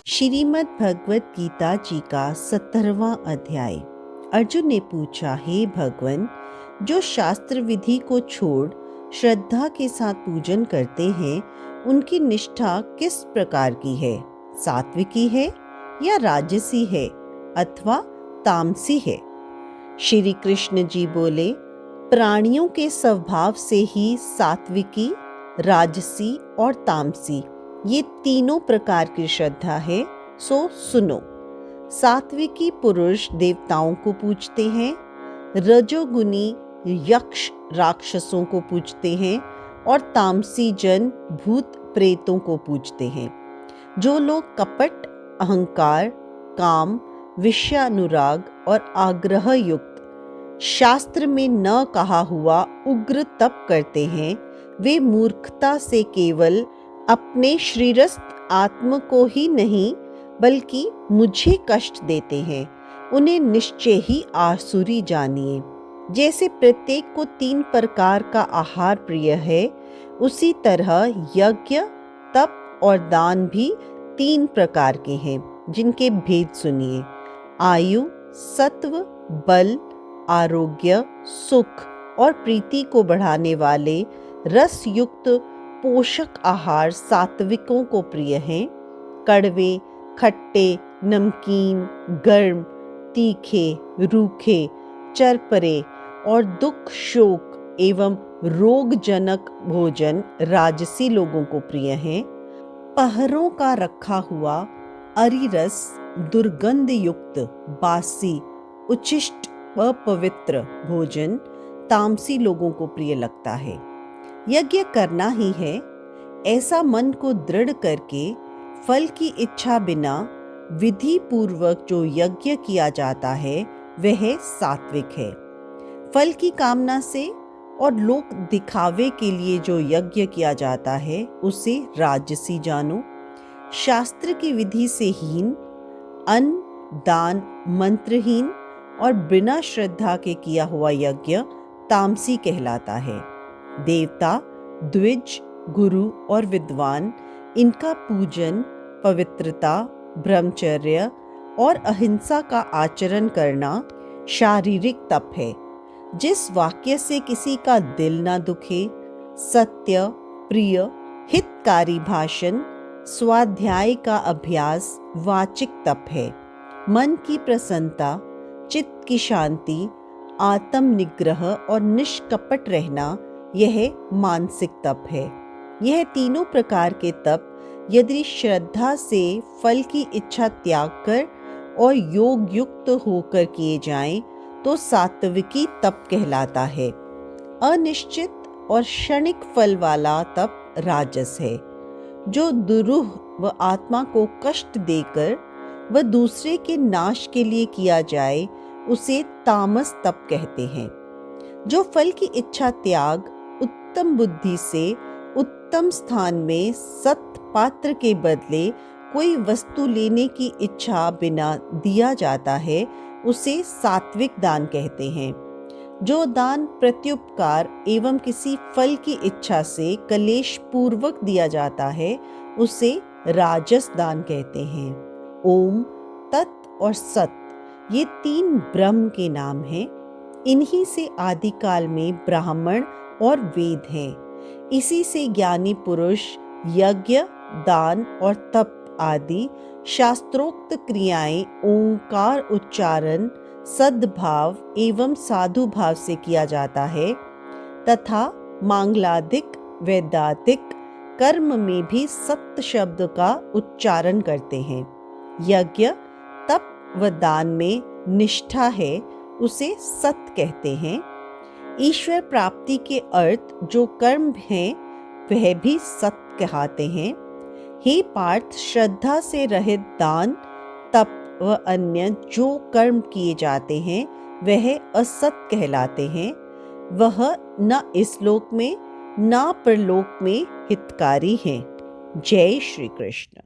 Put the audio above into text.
श्रीमद् भगवत गीता जी का 17वां अध्याय। अर्जुन ने पूछा, हे भगवान, जो शास्त्र विधि को छोड़ श्रद्धा के साथ पूजन करते हैं, उनकी निष्ठा किस प्रकार की है? सात्विकी है या राजसी है अथवा तामसी है? श्री कृष्ण जी बोले, प्राणियों के स्वभाव से ही सात्विकी, राजसी और तामसी ये तीनों प्रकार की श्रद्धा है। सो सुनो। सात्विकी पुरुष देवताओं को पूजते हैं, रजोगुनी यक्ष राक्षसों को पूजते हैं और तामसी जन भूत प्रेतों को पूजते हैं। जो लोग कपट, अहंकार, काम, विषयानुराग और आग्रह युक्त शास्त्र में न कहा हुआ उग्र तप करते हैं, वे मूर्खता से केवल अपने श्रीरस्त आत्म को ही नहीं बल्कि मुझे कष्ट देते हैं। उन्हें निश्चय ही आसुरी जानिए। जैसे प्रत्येक को 3 प्रकार का आहार प्रिय है, उसी तरह यज्ञ, तप और दान भी 3 प्रकार के हैं, जिनके भेद सुनिए। आयु, सत्व, बल, आरोग्य, सुख और प्रीति को बढ़ाने वाले रस युक्त पोषक आहार सात्विकों को प्रिय हैं। कड़वे, खट्टे, नमकीन, गर्म, तीखे, रूखे, चरपरे और दुख, शोक एवं रोगजनक भोजन राजसी लोगों को प्रिय हैं। पहरों का रखा हुआ अरिरस, दुर्गंध युक्त, बासी, उच्छिष्ट, अपवित्र भोजन तामसी लोगों को प्रिय लगता है। यज्ञ करना ही है, ऐसा मन को दृढ़ करके फल की इच्छा बिना विधि पूर्वक जो यज्ञ किया जाता है, वह सात्विक है। फल की कामना से और लोक दिखावे के लिए जो यज्ञ किया जाता है, उसे राजसी जानो। शास्त्र की विधि से हीन, अन्न दान मंत्रहीन और बिना श्रद्धा के किया हुआ यज्ञ तामसी कहलाता है। देवता, द्विज, गुरु और विद्वान, इनका पूजन, पवित्रता, ब्रह्मचर्य और अहिंसा का आचरण करना शारीरिक तप है। जिस वाक्य से किसी का दिल ना दुखे, सत्य, प्रिय, हितकारी भाषण, स्वाध्याय का अभ्यास वाचिक तप है। मन की प्रसन्नता, चित्त की शांति, आत्म निग्रह और निष्कपट रहना, यह मानसिक तप है। यह तीनों प्रकार के तप यदि श्रद्धा से फल की इच्छा त्याग कर और योग युक्त होकर किए जाएं, तो सात्विकी तप कहलाता है। अनिश्चित और क्षणिक फल वाला तप राजस है। जो दुरूह व आत्मा को कष्ट देकर व दूसरे के नाश के लिए किया जाए, उसे तामस तप कहते हैं। जो फल की इच्छा त्याग उत्तम बुद्धि से उत्तम स्थान में सत पात्र के बदले कोई वस्तु लेने की इच्छा बिना दिया जाता है, उसे सात्विक दान कहते हैं। जो दान प्रत्युपकार एवं किसी फल की इच्छा से कलेश पूर्वक दिया जाता है, उसे राजस दान कहते हैं। ओम, तत् और सत ये 3 ब्रह्म के नाम हैं। इन्हीं से आदिकाल में ब्राह्मण और वेद हैं। इसी से ज्ञानी पुरुष यज्ञ, दान और तप आदि शास्त्रोक्त क्रियाएं ओंकार उच्चारण, सद्भाव एवं साधु भाव से किया जाता है, तथा मांगलादिक, वैदातिक कर्म में भी सत्य शब्द का उच्चारण करते हैं। यज्ञ, तप व दान में निष्ठा है, उसे सत्य कहते हैं। ईश्वर प्राप्ति के अर्थ जो कर्म हैं, वह भी सत्य कहलाते हैं। हे पार्थ, श्रद्धा से रहित दान, तप व अन्य जो कर्म किए जाते हैं, वह असत कहलाते हैं। वह न इस लोक में न परलोक में हितकारी हैं। जय श्री कृष्ण।